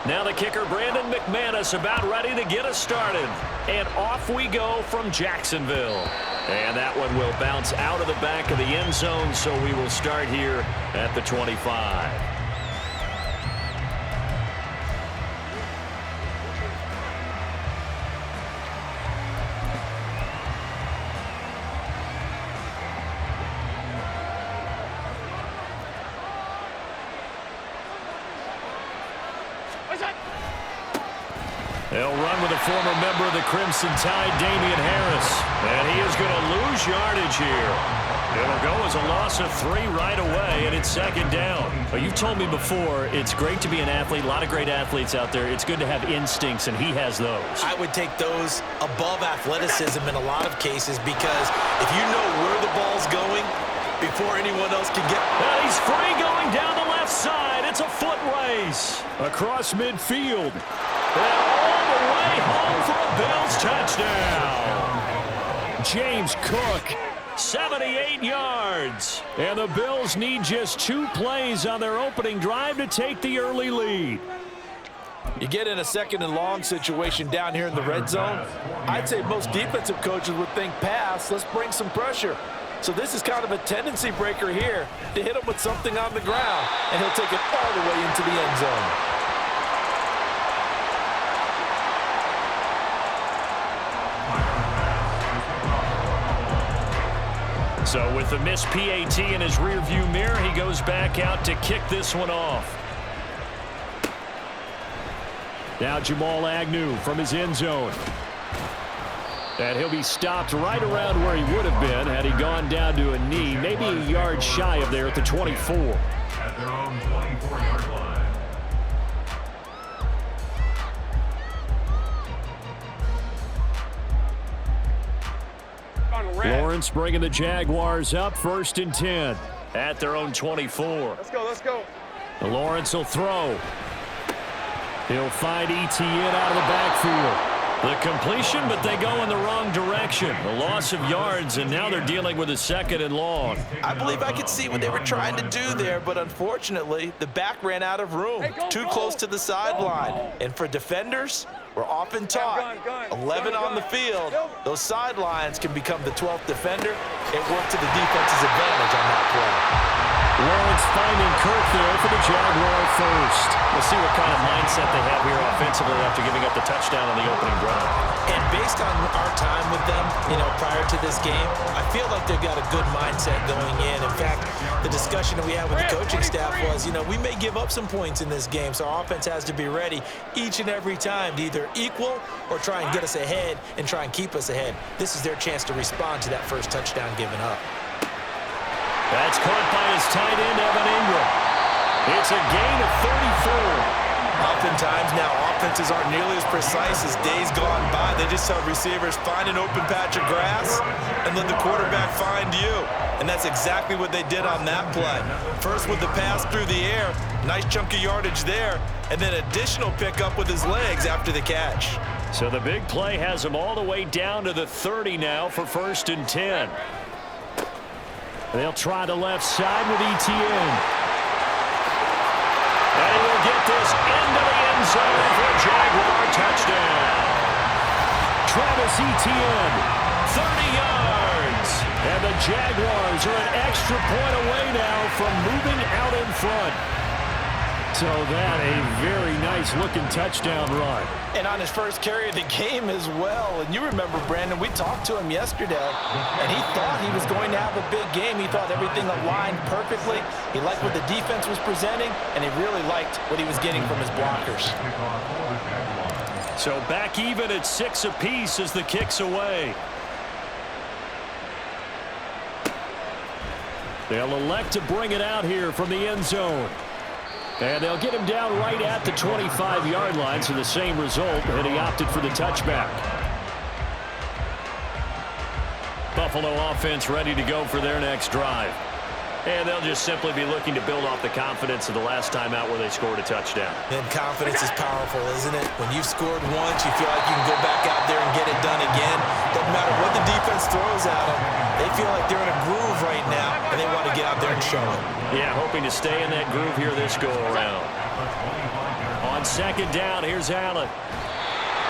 Now the kicker, Brandon McManus, about ready to get us started. And off we go from Jacksonville. And that one will bounce out of the back of the end zone, so we will start here at the 25. They'll run with a former member of the Crimson Tide, Damian Harris. And he is going to lose yardage here. It'll go as a loss of 3 right away, and it's second down. Well, you've told me before, it's great to be an athlete. A lot of great athletes out there. It's good to have instincts, and he has those. I would take those above athleticism in a lot of cases because if you know where the ball's going before anyone else can get... And he's free going down the left side. It's a foot race across midfield. And all the way home for a Billz touchdown. James Cook, 78 yards. And the Bills need just 2 plays on their opening drive to take the early lead. You get in a second and long situation down here in the red zone. I'd say most defensive coaches would think pass, let's bring some pressure. So this is kind of a tendency breaker here to hit him with something on the ground, and he'll take it all the way into the end zone. So with the missed PAT in his rearview mirror, he goes back out to kick this one off. Now Jamal Agnew from his end zone. And he'll be stopped right around where he would have been had he gone down to a knee, maybe a yard shy of there at the 24. At their own 24-yard line. Lawrence bringing the Jaguars up, 1st and 10 at their own 24. Let's go, let's go. Lawrence will throw. He'll find Etienne out of the backfield. The completion, but they go in the wrong direction. A loss of yards, and now they're dealing with a 2nd and long. I believe I could see what they were trying to do there, but unfortunately, the back ran out of room. Too close to the sideline. And for defenders, we're often taught 11 on the field. Those sidelines can become the 12th defender. It worked to the defense's advantage on that play. Lawrence finding Kirk there for the Jaguar first. We'll see what kind of mindset they have here offensively after giving up the touchdown on the opening drive. And based on our time with them, prior to this game, I feel like they've got a good mindset going in. In fact, the discussion that we had with the coaching staff was, we may give up some points in this game, so our offense has to be ready each and every time to either equal or try and get us ahead and try and keep us ahead. This is their chance to respond to that first touchdown given up. That's caught by his tight end, Evan Ingram. It's a gain of 34. Oftentimes now, offenses aren't nearly as precise as days gone by. They just tell receivers, find an open patch of grass and let the quarterback find you. And that's exactly what they did on that play. First with the pass through the air, nice chunk of yardage there, and then additional pickup with his legs after the catch. So the big play has him all the way down to the 30 now for 1st and 10. They'll try the left side with Etienne. And he will get this into the end zone for a Jaguar touchdown. Travis Etienne, 30 yards. And the Jaguars are an extra point away now from moving out in front. So that a very nice-looking touchdown run. And on his first carry of the game as well. And you remember, Brandon, we talked to him yesterday, and he thought he was going to have a big game. He thought everything aligned perfectly. He liked what the defense was presenting, and he really liked what he was getting from his blockers. So back even at 6 apiece as the kick's away. They'll elect to bring it out here from the end zone. And they'll get him down right at the 25-yard line, so the same result, and he opted for the touchback. Buffalo offense ready to go for their next drive. And they'll just simply be looking to build off the confidence of the last time out where they scored a touchdown. And confidence is powerful, isn't it? When you've scored once, you feel like you can go back out there and get it done again. Doesn't matter what the defense throws at them. They feel like they're in a groove right now, and they want to get out there and show it. Yeah, hoping to stay in that groove here this go-around. On On second down, here's Allen.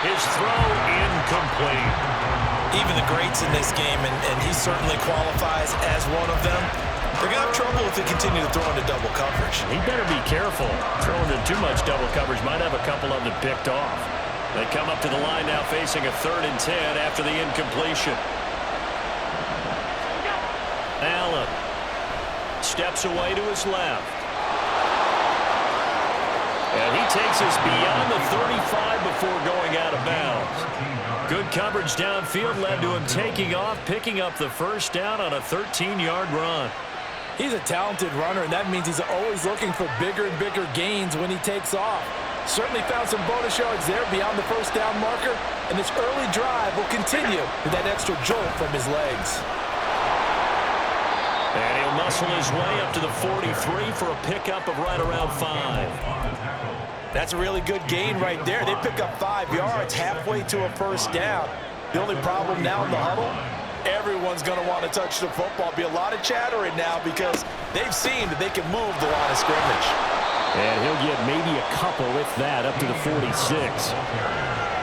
His throw incomplete. Even the greats in this game, and he certainly qualifies as one of them, they're going to have trouble if they continue to throw into double coverage. He better be careful. Throwing into too much double coverage might have a couple of them picked off. They come up to the line now facing a 3rd and 10 after the incompletion. Allen steps away to his left. And he takes us beyond the 35 before going out of bounds. Good coverage downfield led to him taking off, picking up the first down on a 13-yard run. He's a talented runner, and that means he's always looking for bigger and bigger gains when he takes off. Certainly found some bonus yards there beyond the first down marker, and this early drive will continue with that extra jolt from his legs. And he'll muscle his way up to the 43 for a pickup of right around 5. That's a really good gain right there. They pick up 5 yards halfway to a first down. The only problem now in the huddle, everyone's going to want to touch the football. Be a lot of chattering now because they've seen that they can move the line of scrimmage. And he'll get maybe a couple, if that, up to the 46.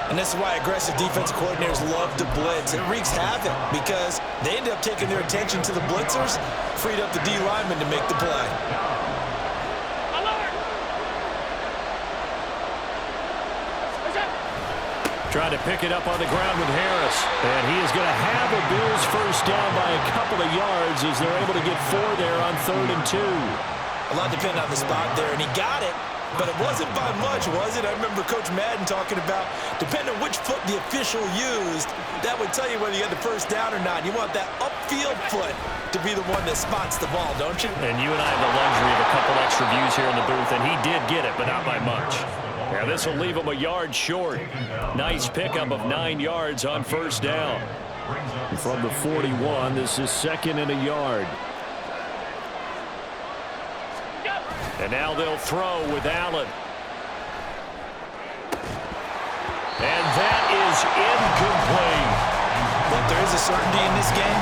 And this is why aggressive defensive coordinators love to blitz. It wreaks havoc because they end up taking their attention to the blitzers, freed up the D lineman to make the play. Trying to pick it up on the ground with Harris. And he is going to have a Billz first down by a couple of yards as they're able to get 4 there on 3rd and 2. A lot depended on the spot there, and he got it. But it wasn't by much, was it? I remember Coach Madden talking about, depending on which foot the official used, that would tell you whether you had the first down or not. You want that upfield foot to be the one that spots the ball, don't you? And you and I have the luxury of a couple extra views here in the booth, and he did get it, but not by much. Now this will leave him a yard short. Nice pickup of 9 yards on first down. From the 41, this is 2nd and a yard. And now they'll throw with Allen. And that is incomplete. Look, there is a certainty in this game.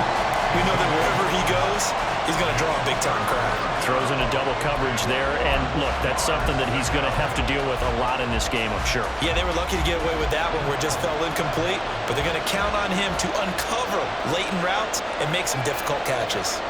We know that wherever he goes, he's going to draw a big-time crowd. Throws into double coverage there. And, look, that's something that he's going to have to deal with a lot in this game, I'm sure. Yeah, they were lucky to get away with that one where it just fell incomplete. But they're going to count on him to uncover latent routes and make some difficult catches.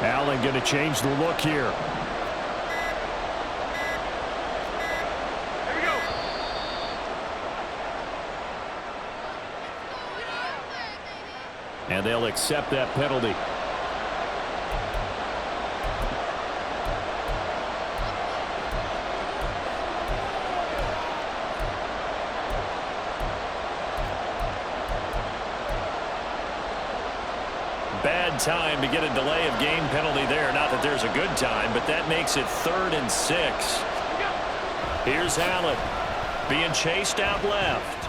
Allen going to change the look here. Here we go. And they'll accept that penalty. Bad time to get a delay of game penalty there. Not that there's a good time, but that makes it 3rd and 6. Here's Allen being chased out left.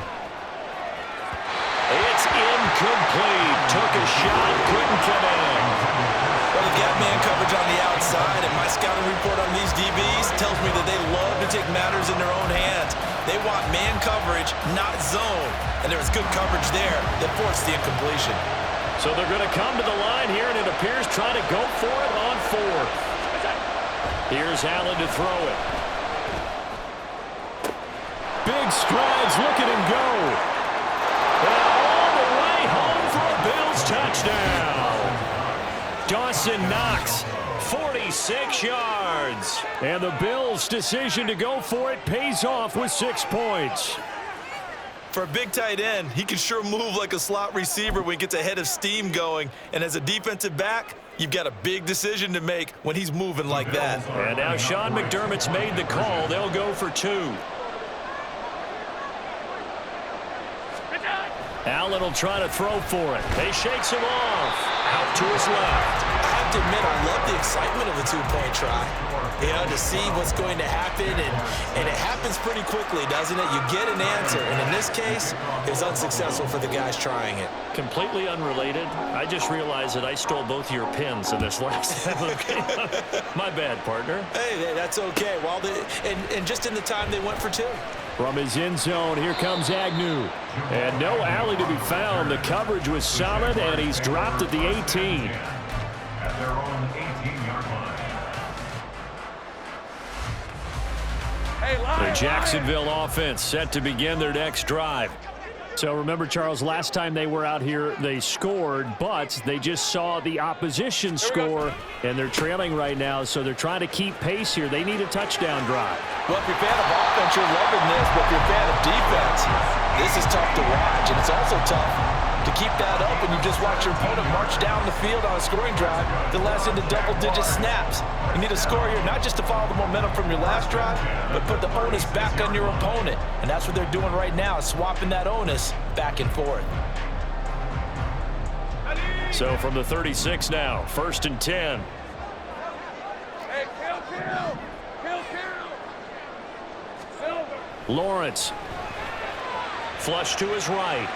It's incomplete. Took a shot, couldn't connect. Well, they've got man coverage on the outside, and my scouting report on these DBs tells me that they love to take matters in their own hands. They want man coverage, not zone. And there was good coverage there that forced the incompletion. So they're going to come to the line here, and it appears trying to go for it on 4th. Here's Allen to throw it. Big strides, look at him go. And all the way home for a Billz touchdown. Dawson Knox, 46 yards. And the Billz' decision to go for it pays off with 6 points. For a big tight end, he can sure move like a slot receiver when he gets a head of steam going. And as a defensive back, you've got a big decision to make when he's moving like that. And now Sean McDermott's made the call. They'll go for 2. Allen will try to throw for it. He shakes him off. Out to his left. I have to admit, I love the excitement of the two-point try. You know, to see what's going to happen, and it happens pretty quickly, doesn't it? You get an answer, and in this case, it was unsuccessful for the guys trying it. Completely unrelated. I just realized that I stole both of your pins in this last game. My bad, partner. Hey, that's okay. Well, and just in the time they went for two. From his end zone, here comes Agnew. And no alley to be found. The coverage was solid, and he's dropped at the 18. At their own 18-yard line. The Jacksonville offense set to begin their next drive. So remember, Charles, last time they were out here, they scored, but they just saw the opposition score, and they're trailing right now, so they're trying to keep pace here. They need a touchdown drive. Well, if you're a fan of offense, you're loving this, but if you're a fan of defense, this is tough to watch, and it's also tough to keep that up, and you just watch your opponent march down the field on a scoring drive that lasts into double-digit snaps. You need a score here, not just to follow the momentum from your last drive, but put the onus back on your opponent. And that's what they're doing right now, is swapping that onus back and forth. So from the 36 now, 1st and 10. Hey, kill. Silver. Lawrence. Flush to his right.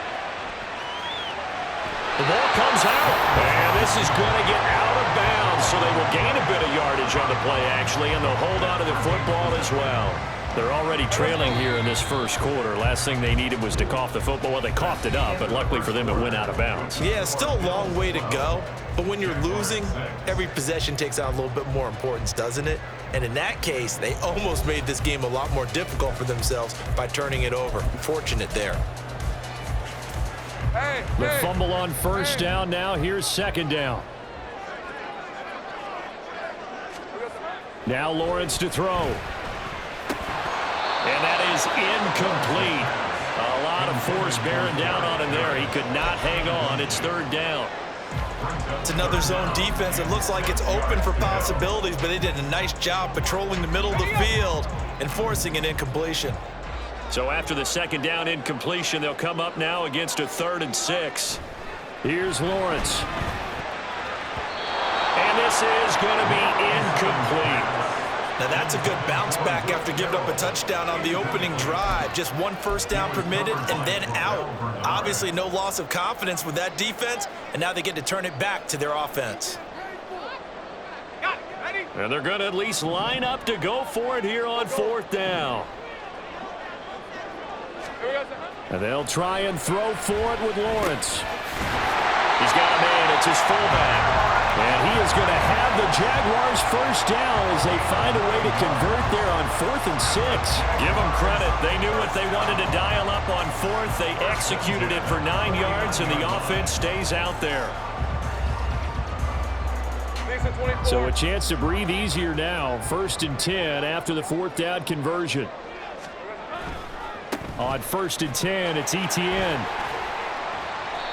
The ball comes out, and this is going to get out of bounds, so they will gain a bit of yardage on the play, actually, and they'll hold on to the football as well. They're already trailing here in this first quarter. Last thing they needed was to cough the football. Well, they coughed it up, but luckily for them, it went out of bounds. Yeah, still a long way to go, but when you're losing, every possession takes on a little bit more importance, doesn't it? And in that case, they almost made this game a lot more difficult for themselves by turning it over. Fortunate there. The fumble on first down now. Here's second down. Now Lawrence to throw. And that is incomplete. A lot of force bearing down on him there. He could not hang on. It's third down. It's another zone defense. It looks like it's open for possibilities, but they did a nice job patrolling the middle of the field and forcing an incompletion. So after the second down incompletion, they'll come up now against a 3rd and 6. Here's Lawrence. And this is going to be incomplete. Now that's a good bounce back after giving up a touchdown on the opening drive. Just one first down permitted and then out. Obviously no loss of confidence with that defense, and now they get to turn it back to their offense. And they're going to at least line up to go for it here on 4th down. And they'll try and throw for it with Lawrence. He's got a man. It's his fullback. And he is going to have the Jaguars first down as they find a way to convert there on 4th and 6. Give them credit. They knew what they wanted to dial up on 4th. They executed it for 9 yards, and the offense stays out there. So a chance to breathe easier now. 1st and 10 after the 4th down conversion. On 1st and 10, it's Etienne.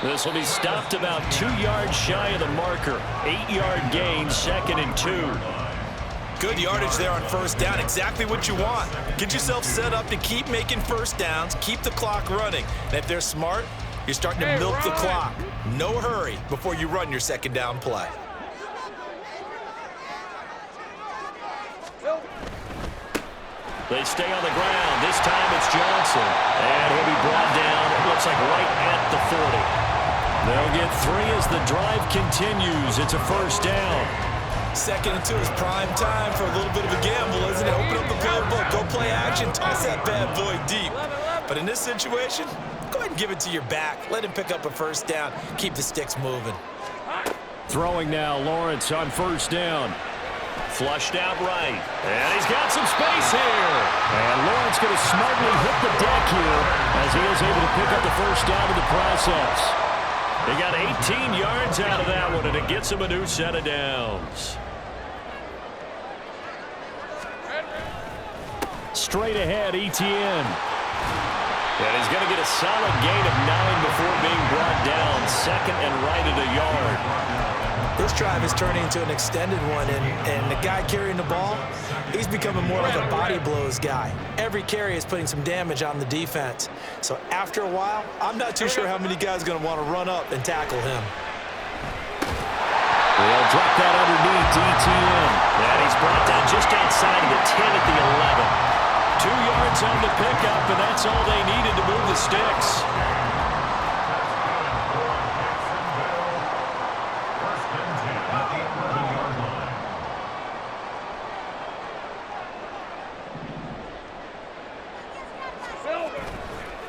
This will be stopped about 2 yards shy of the marker. 8-yard gain, 2nd and 2. Good yardage there on first down. Exactly what you want. Get yourself set up to keep making first downs, keep the clock running. And if they're smart, you're starting to milk the clock. No hurry before you run your second down play. They stay on the ground. This time it's Johnson. And he'll be brought down, it looks like right at the 40. They'll get 3 as the drive continues. It's a first down. 2nd and 2 is prime time for a little bit of a gamble, isn't it? Open up the playbook, go play action, toss that bad boy deep. But in this situation, go ahead and give it to your back. Let him pick up a first down. Keep the sticks moving. Throwing now, Lawrence on first down. Flushed out right. And he's got some space here. And Lawrence going to smartly hit the deck here as he is able to pick up the first down in the process. He got 18 yards out of that one, and it gets him a new set of downs. Straight ahead, Etienne. And he's going to get a solid gain of 9 before being brought down. 2nd and right at a yard. This drive is turning into an extended one, and the guy carrying the ball, he's becoming more like a body blows guy. Every carry is putting some damage on the defense. So after a while, I'm not too sure how many guys are going to want to run up and tackle him. They'll drop that underneath to ETN. And he's brought down just outside of the 10 at the 11. 2 yards on the pickup, and that's all they needed to move the sticks.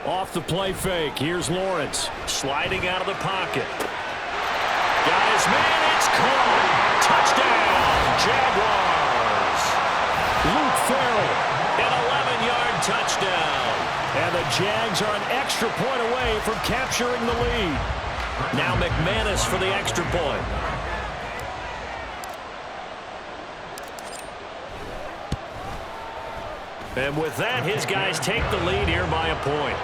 Off the play fake, here's Lawrence, sliding out of the pocket. Got his man, it's caught. Touchdown, Jaguars. Luke Farrell, an 11-yard touchdown. And the Jags are an extra point away from capturing the lead. Now McManus for the extra point. And with that, his guys take the lead here by a point.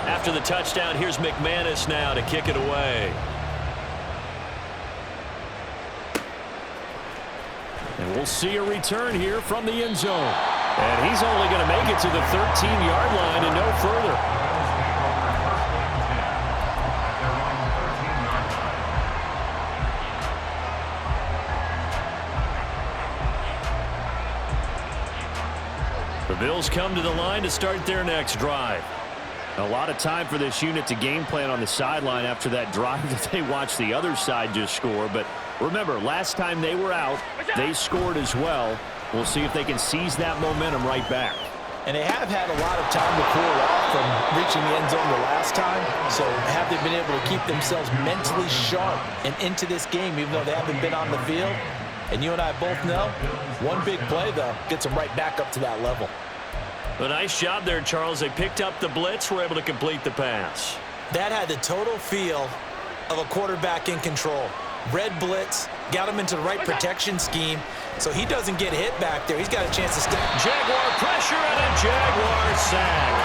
After the touchdown, here's McManus now to kick it away. And we'll see a return here from the end zone. And he's only going to make it to the 13-yard line and no further. The Bills come to the line to start their next drive. A lot of time for this unit to game plan on the sideline after that drive that they watched the other side just score. But remember, last time they were out, they scored as well. We'll see if they can seize that momentum right back. And they have had a lot of time to cool off from reaching the end zone the last time. So have they been able to keep themselves mentally sharp and into this game, even though they haven't been on the field? And you and I both know, one big play, though, gets them right back up to that level. A nice job there, Charles. They picked up the blitz, were able to complete the pass. That had the total feel of a quarterback in control. Red blitz, got him into the right protection scheme, so he doesn't get hit back there. He's got a chance to step. Jaguar pressure and a Jaguar sack.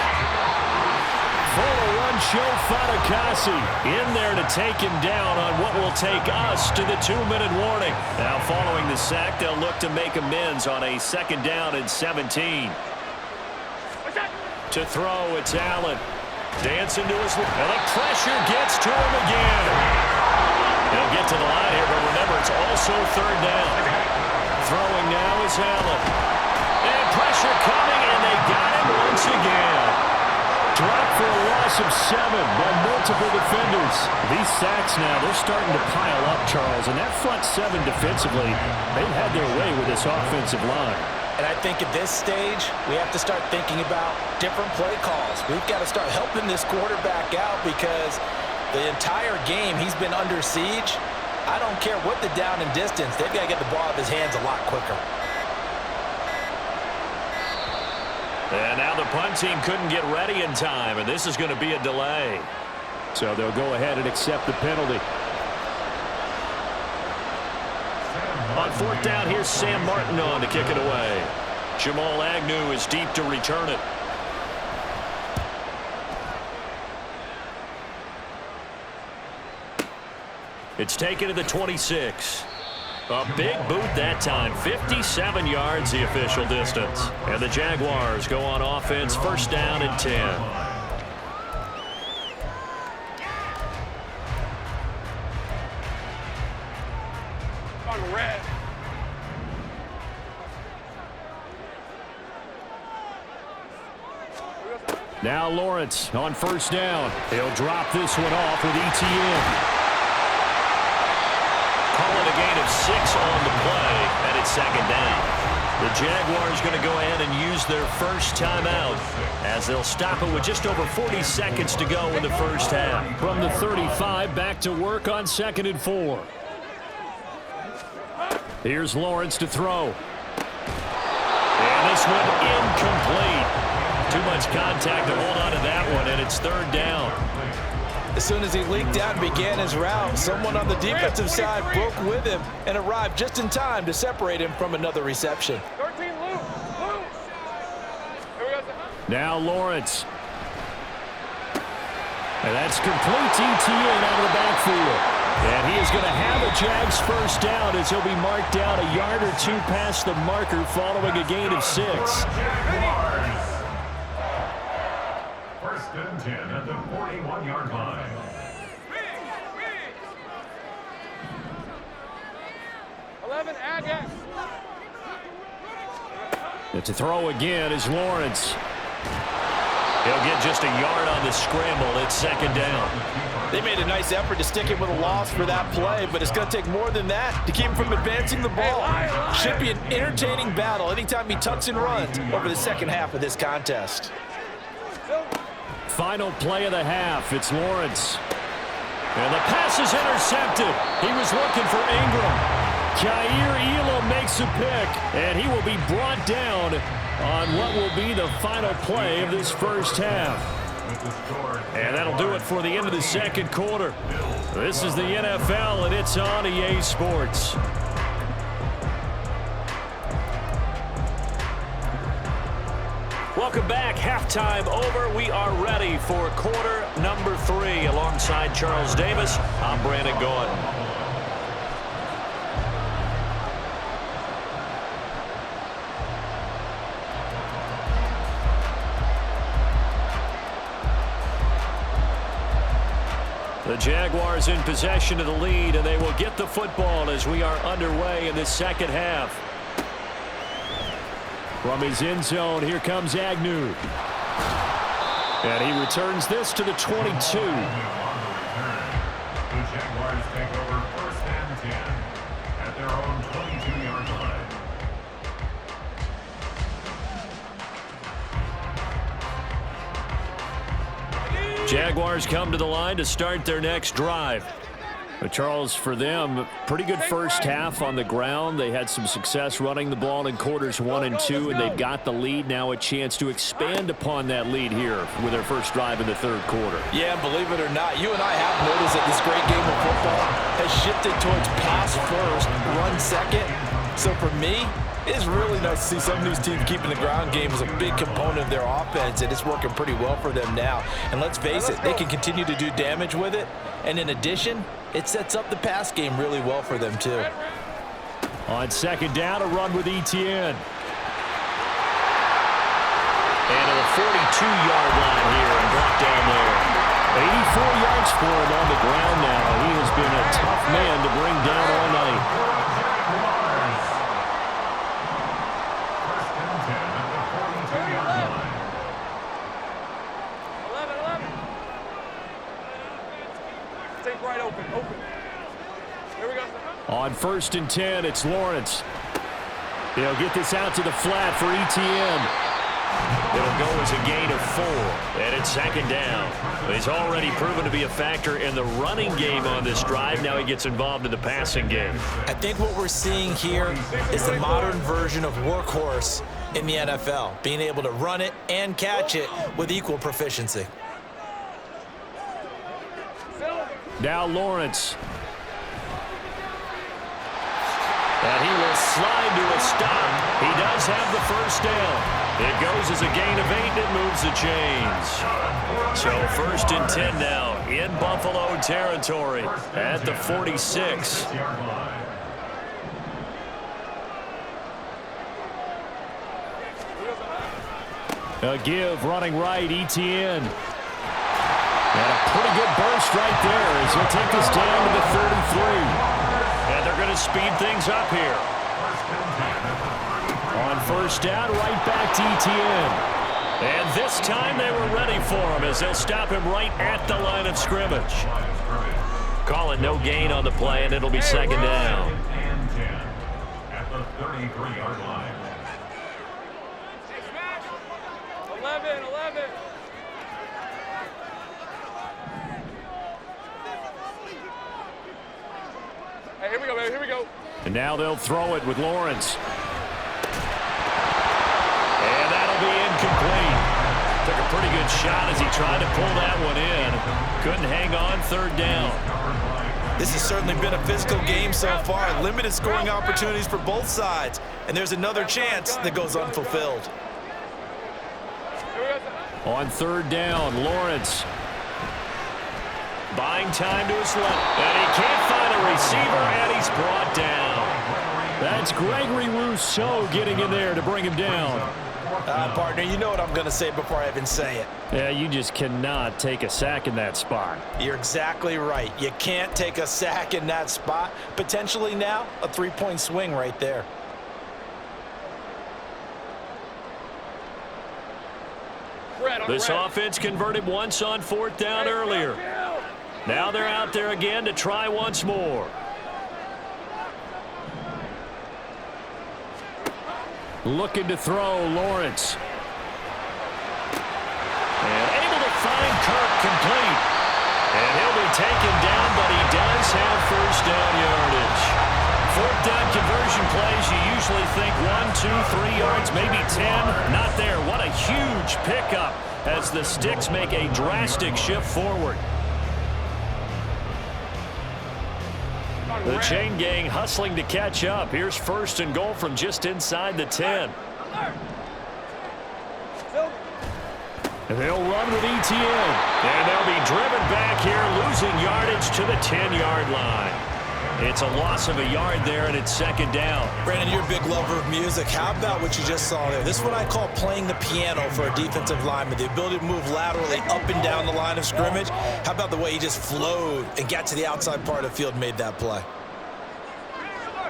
Full run show Fatukasi in there to take him down on what will take us to the 2-minute warning. Now following the sack, they'll look to make amends on a 2nd down and 17. To throw, it's Allen. Dancing to his left. And the pressure gets to him again. He'll get to the line here, but remember, it's also 3rd down. Throwing now is Allen. And pressure coming, and they got him once again. Dropped for a loss of 7 by multiple defenders. These sacks now, they're starting to pile up, Charles. And that front 7 defensively, they've had their way with this offensive line. And I think at this stage, we have to start thinking about different play calls. We've got to start helping this quarterback out because the entire game he's been under siege. I don't care what the down and distance. They've got to get the ball out of his hands a lot quicker. And now the punt team couldn't get ready in time, and this is going to be a delay. So they'll go ahead and accept the penalty. On 4th down, here's Sam Martin on to kick it away. Jamal Agnew is deep to return it. It's taken to the 26. A big boot that time. 57 yards the official distance. And the Jaguars go on offense, 1st down and 10. Red. Now Lawrence on 1st down. He'll drop this one off with ETN. Call it a gain of 6 on the play, and it's 2nd down. The Jaguars going to go ahead and use their first timeout as they'll stop it with just over 40 seconds to go in the first half. From the 35, back to work on 2nd and 4. Here's Lawrence to throw. And this one incomplete. Too much contact to hold on to that one, and it's 3rd down. As soon as he leaked out and began his route, someone on the defensive side broke with him and arrived just in time to separate him from another reception. 13 loose. Now Lawrence. And that's complete ETN out of the backfield. And he is going to have a Jags first down as he'll be marked down a yard or two past the marker following a gain of 6. First and 10 at the 41-yard line. And to throw again is Lawrence. He'll get just a yard on the scramble. It's second down. They made a nice effort to stick him with a loss for that play, but it's going to take more than that to keep him from advancing the ball. Should be an entertaining battle anytime he tucks and runs over the second half of this contest. Final play of the half. It's Lawrence. And the pass is intercepted. He was looking for Ingram. Jair Elam makes a pick, and he will be brought down on what will be the final play of this first half. And that'll do it for the end of the second quarter. This is the NFL, and it's on EA Sports. Welcome back. Halftime over. We are ready for quarter number 3. Alongside Charles Davis, I'm Brandon Gordon. The Jaguars in possession of the lead, and they will get the football as we are underway in the second half. From his end zone, here comes Agnew. And he returns this to the 22. The Jaguars take over first and 10 at their own 22-yard line. Jaguars come to the line to start their next drive. But Charles, for them, pretty good first half on the ground. They had some success running the ball in quarters 1 and 2, and they've got the lead. Now a chance to expand upon that lead here with their first drive in the third quarter. Yeah, believe it or not, you and I have noticed that this great game of football has shifted towards pass first, run second. So for me, it's really nice to see some of these teams keeping the ground game as a big component of their offense, and it's working pretty well for them now. And let's face it, they can continue to do damage with it. And in addition, it sets up the pass game really well for them, too. On second down, a run with ETN. And to the 42-yard line here and brought down there. 84 yards for him on the ground now. He has been a tough man to bring down all night. First and 10 at the 42-yard line. 11. Take right open. Here we go. On first and 10, it's Lawrence. They'll get this out to the flat for ETN. It'll go as a gain of 4, and it's second down. He's already proven to be a factor in the running game on this drive. Now he gets involved in the passing game. I think what we're seeing here is the modern version of workhorse in the NFL, being able to run it and catch it with equal proficiency. Now Lawrence. And he will slide to a stop. He does have the first down. It goes as a gain of 8, and it moves the chains. So first and 10 now in Buffalo territory at the 46. A give running right, ETN. And a pretty good burst right there as he'll take this down to the 33. And they're going to speed things up here. On first down, right back to ETN. And this time they were ready for him as they'll stop him right at the line of scrimmage. Call it no gain on the play, and it'll be second down. And 10 at the 33-yard line. 11. Hey, here we go, baby. Here we go. And now they'll throw it with Lawrence. And that'll be incomplete. Took a pretty good shot as he tried to pull that one in. Couldn't hang on third down. This has certainly been a physical game so far. Limited scoring opportunities for both sides. And there's another chance that goes unfulfilled. On third down, Lawrence. Buying time to his left. And he can't find a receiver, and he's brought down. That's Gregory Rousseau getting in there to bring him down. Partner, you know what I'm going to say before I even say it. Yeah, you just cannot take a sack in that spot. You're exactly right. You can't take a sack in that spot. Potentially now, a 3-point swing right there. This offense converted once on fourth down earlier. Now they're out there again to try once more. Looking to throw, Lawrence. And able to find Kirk complete. And he'll be taken down, but he does have first down yardage. Fourth down conversion plays, you usually think 1, 2, 3 yards, maybe 10. Not there. What a huge pickup as the Sticks make a drastic shift forward. The chain gang hustling to catch up. Here's first and goal from just inside the 10. And they'll run with ETN. And they'll be driven back here, losing yardage to the 10-yard line. It's a loss of a yard there, and it's second down. Brandon, you're a big lover of music. How about what you just saw there? This is what I call playing the piano for a defensive lineman, the ability to move laterally up and down the line of scrimmage. How about the way he just flowed and got to the outside part of the field and made that play?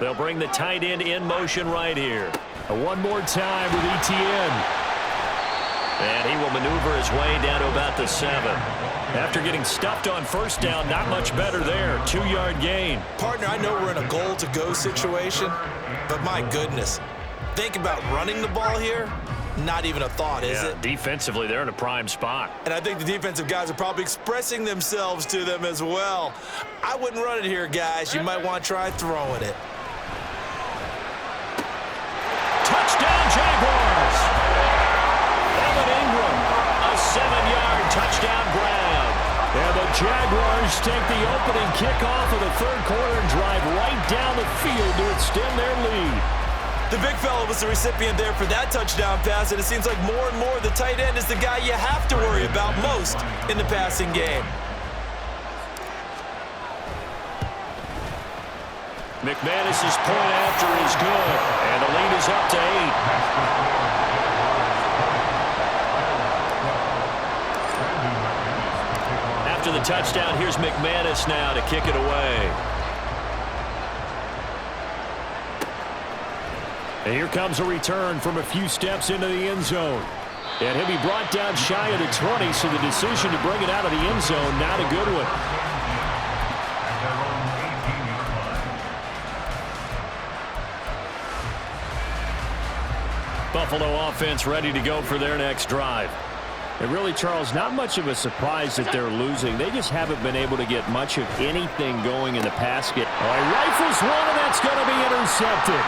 They'll bring the tight end in motion right here. One more time with ETN. And he will maneuver his way down to about the 7. After getting stuffed on first down, not much better there. 2-yard gain. Partner, I know we're in a goal-to-go situation, but my goodness. Think about running the ball here. Not even a thought, is it? Defensively, they're in a prime spot. And I think the defensive guys are probably expressing themselves to them as well. I wouldn't run it here, guys. You might want to try throwing it. Touchdown, Jaguars! Evan Ingram, a 7-yard touchdown grab. And the Jaguars take the opening kickoff of the third quarter and drive right down the field to extend their lead. The big fella was the recipient there for that touchdown pass, and it seems like more and more the tight end is the guy you have to worry about most in the passing game. McManus's point after is good, and the lead is up to 8. After the touchdown, here's McManus now to kick it away. And here comes a return from a few steps into the end zone. And he'll be brought down shy of the 20, so the decision to bring it out of the end zone, not a good one. Buffalo offense ready to go for their next drive. And really, Charles, not much of a surprise that they're losing. They just haven't been able to get much of anything going in the pass game. Oh, he rifles one, and that's going to be intercepted.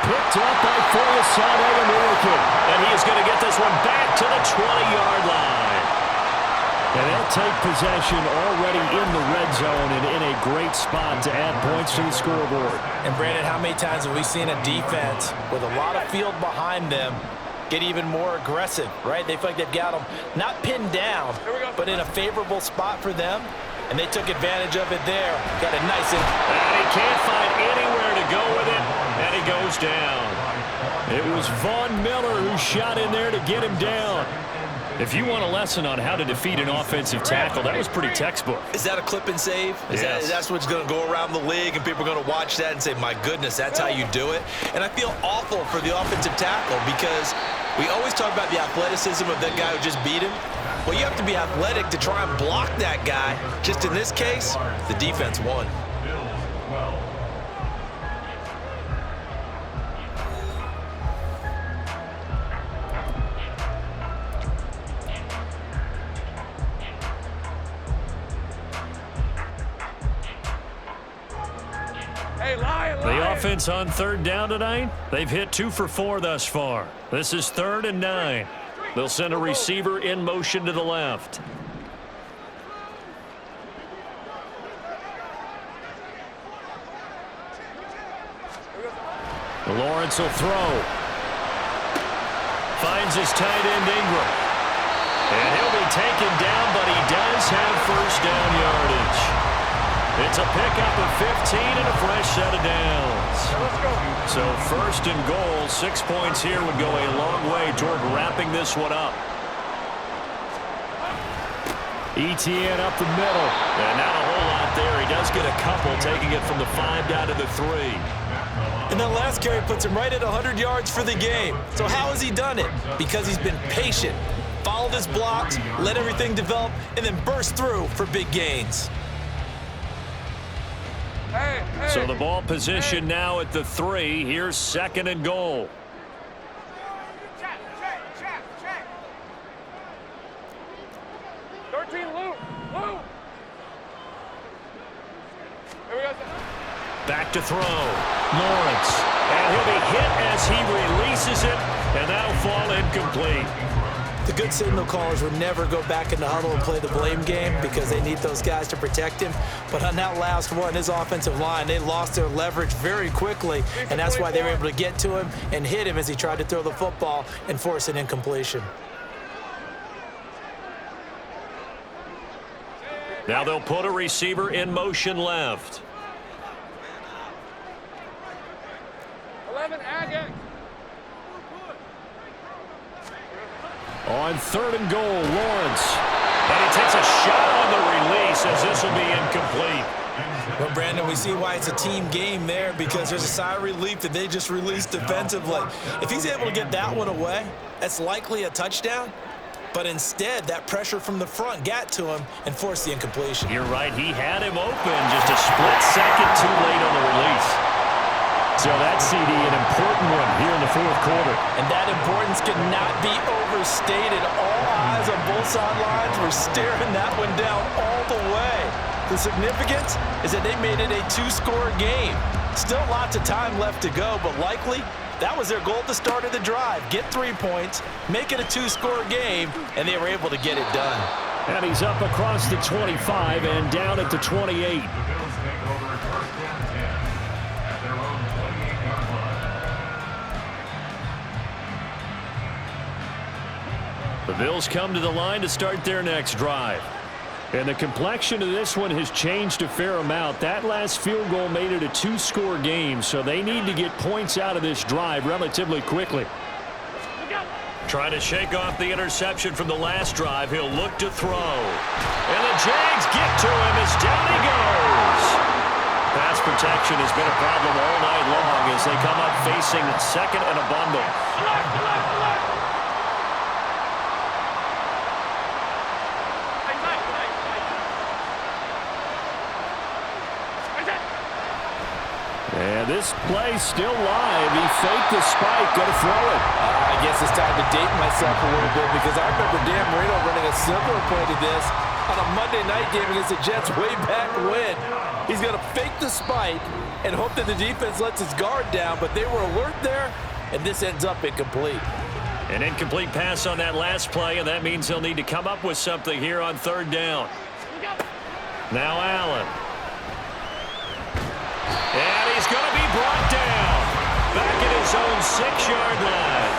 Picked up by Foyesade American. And he is going to get this one back to the 20-yard line. And they'll take possession already in the red zone and in a great spot to add points to the scoreboard. And, Brandon, how many times have we seen a defense with a lot of field behind them get even more aggressive, right? They feel like they've got them not pinned down, but in a favorable spot for them, and they took advantage of it there. Got a nice in. And he can't find anywhere to go with it, and he goes down. It was Von Miller who shot in there to get him down. If you want a lesson on how to defeat an offensive tackle, that was pretty textbook. Is that a clip and save? That's what's going to go around the league, and people are going to watch that and say, my goodness, that's how you do it? And I feel awful for the offensive tackle because we always talk about the athleticism of that guy who just beat him. Well, you have to be athletic to try and block that guy. Just in this case, the defense won. The offense on third down tonight, they've hit 2 for 4 thus far. This is 3rd and 9. They'll send a receiver in motion to the left. Lawrence will throw. Finds his tight end Ingram. And he'll be taken down, but he does have first down yardage. It's a pickup of 15 and a fresh set of downs. Let's go. So first and goal, 6 points here would go a long way toward wrapping this one up. ETN up the middle. And not a whole lot there. He does get a couple, taking it from the 5 down to the 3. And that last carry puts him right at 100 yards for the game. So how has he done it? Because he's been patient, followed his blocks, let everything develop, and then burst through for big gains. Hey. So the ball position now at the 3. Here's second and goal. Check. 13, Lou. Here we go. Back to throw. Lawrence. And he'll be hit as he releases it, and that'll fall incomplete. The good signal callers would never go back in the huddle and play the blame game because they need those guys to protect him. But on that last one, his offensive line, they lost their leverage very quickly, and that's why they were able to get to him and hit him as he tried to throw the football and force an incompletion. Now they'll put a receiver in motion left. 11, Agate. On third and goal, Lawrence. And he takes a shot on the release as this will be incomplete. Well, Brandon, we see why it's a team game there because there's a sigh of relief that they just released defensively. If he's able to get that one away, that's likely a touchdown. But instead, that pressure from the front got to him and forced the incompletion. You're right. He had him open, just a split second too late on the release. So that CD, an important one here in the fourth quarter. And that importance cannot be overstated. All eyes on both sidelines were staring that one down all the way. The significance is that they made it a 2-score game. Still lots of time left to go, but likely that was their goal at the start of the drive. Get 3 points, make it a 2-score game, and they were able to get it done. And he's up across the 25 and down at the 28. The Bills take over first and 10 at their own 28-yard line. The Bills come to the line to start their next drive. And the complexion of this one has changed a fair amount. That last field goal made it a 2-score game, so they need to get points out of this drive relatively quickly. Trying to shake off the interception from the last drive. He'll look to throw. And the Jags get to him as down he goes. Pass protection has been a problem all night long as they come up facing second and a bundle. And this play's still live. He faked the spike, going to throw it. I guess it's time to date myself a little bit because I remember Dan Marino running a similar play to this on a Monday night game against the Jets way back when. He's going to fake the spike and hope that the defense lets his guard down, but they were alert there, and this ends up incomplete. An incomplete pass on that last play, and that means he'll need to come up with something here on third down. Now Allen. And he's going to be brought down back at his own 6-yard line.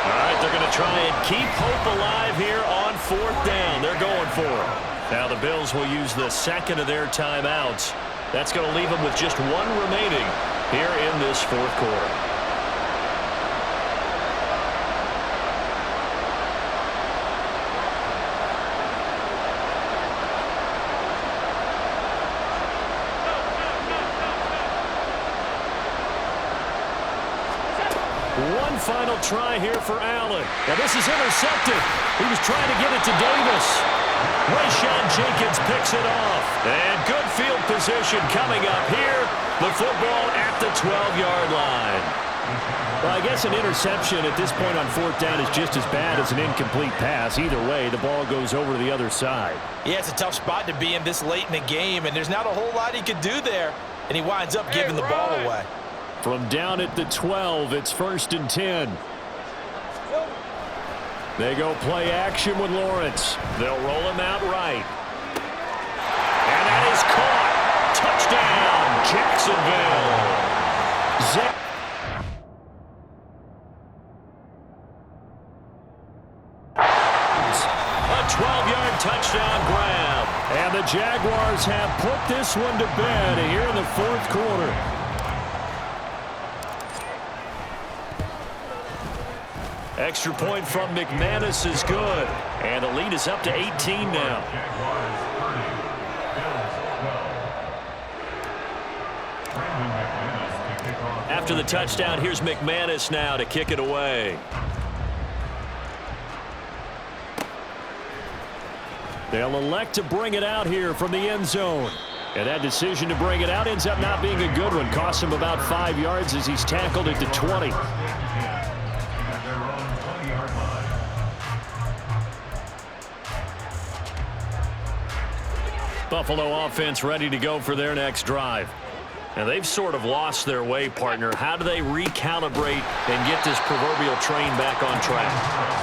All right, they're going to try and keep hope alive here on fourth down. They're going for it. Now the Bills will use the second of their timeouts. That's going to leave them with just one remaining here in this fourth quarter. One final try here for Allen. Now this is intercepted. He was trying to get it to Davis. Rayshawn Jenkins picks it off. And good field position coming up here. The football at the 12-yard line. Well, I guess an interception at this point on fourth down is just as bad as an incomplete pass. Either way, the ball goes over to the other side. Yeah, it's a tough spot to be in this late in the game, and there's not a whole lot he could do there, and he winds up giving the ball away. From down at the 12, it's first and 10. They go play action with Lawrence. They'll roll him out right. And that is caught. Touchdown, Jacksonville. A 12-yard touchdown grab. And the Jaguars have put this one to bed here in the fourth quarter. Extra point from McManus is good. And the lead is up to 18 now. After the touchdown, here's McManus now to kick it away. They'll elect to bring it out here from the end zone. And that decision to bring it out ends up not being a good one. Costs him about 5 yards as he's tackled at the 20. Buffalo offense ready to go for their next drive. Now, they've sort of lost their way, partner. How do they recalibrate and get this proverbial train back on track?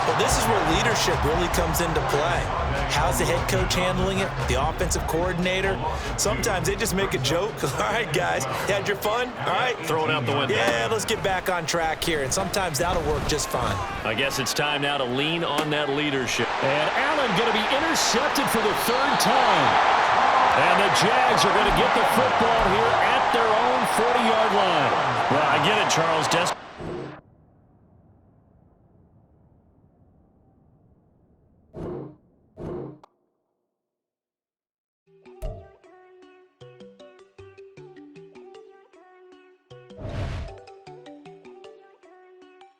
Well, this is where leadership really comes into play. How's the head coach handling it? The offensive coordinator? Sometimes they just make a joke. All right, guys, you had your fun? All right. Throw it out the window. Yeah, let's get back on track here. And sometimes that'll work just fine. I guess it's time now to lean on that leadership. And Allen going to be intercepted for the third time. And the Jags are going to get the football here at their own 40-yard line. Well, I get it, Charles.